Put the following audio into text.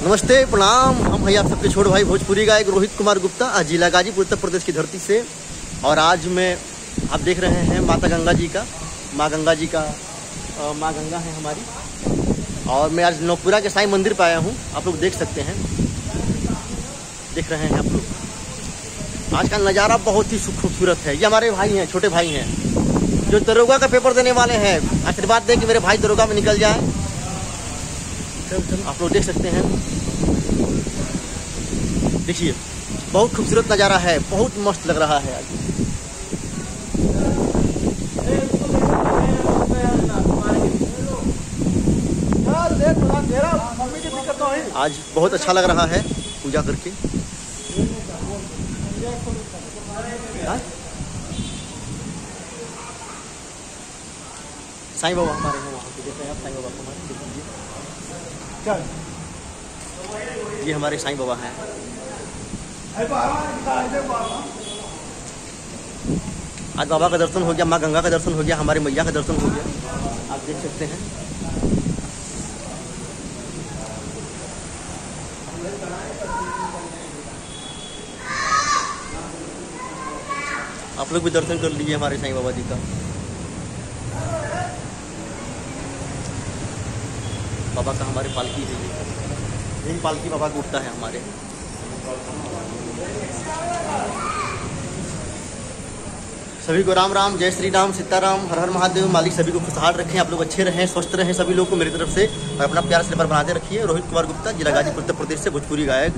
नमस्ते प्रणाम। हम हैं आप सबके छोटे भाई भोजपुरी गायक रोहित कुमार गुप्ता, जिला गाजीपुर उत्तर प्रदेश की धरती से। और आज मैं आप देख रहे हैं माता गंगा जी का, माँ गंगा है हमारी। और मैं आज नौपुरा के साईं मंदिर पे आया हूँ, आप लोग देख सकते हैं, देख रहे हैं आप लोग। आज का नज़ारा बहुत ही खूबसूरत है। ये हमारे भाई हैं, छोटे भाई हैं, जो दरोगा का पेपर देने वाले हैं। आशीर्वाद दें कि मेरे भाई दरोगा में निकल जाए। आप लोग देख सकते हैं, देखिए बहुत खूबसूरत नज़ारा है, बहुत मस्त लग रहा है। आज बहुत अच्छा लग रहा है पूजा करके। साईं बाबा हमारे हैं वहाँ पे, देख रहे हैं आप साईं बाबा को हमारे, ये हमारे साईं बाबा हैं। आज बाबा का दर्शन हो गया, माँ गंगा का दर्शन हो गया, हमारी मैया का दर्शन हो गया, आप देख सकते हैं। आप लोग भी दर्शन कर लीजिए हमारे साईं बाबा जी का। बाबा का हमारे पालकी है, यही पालकी बाबा को उठता है हमारे। सभी को राम राम, जय श्री राम, सीताराम, हर हर महादेव। मालिक सभी को खुशहाल रखें, आप लोग अच्छे रहें, स्वस्थ रहें सभी लोग को मेरी तरफ से। और अपना प्यार से पर बनाते रखिए। रोहित कुमार गुप्ता, जिला गाजीपुर उत्तर प्रदेश से, भोजपुरी गायक।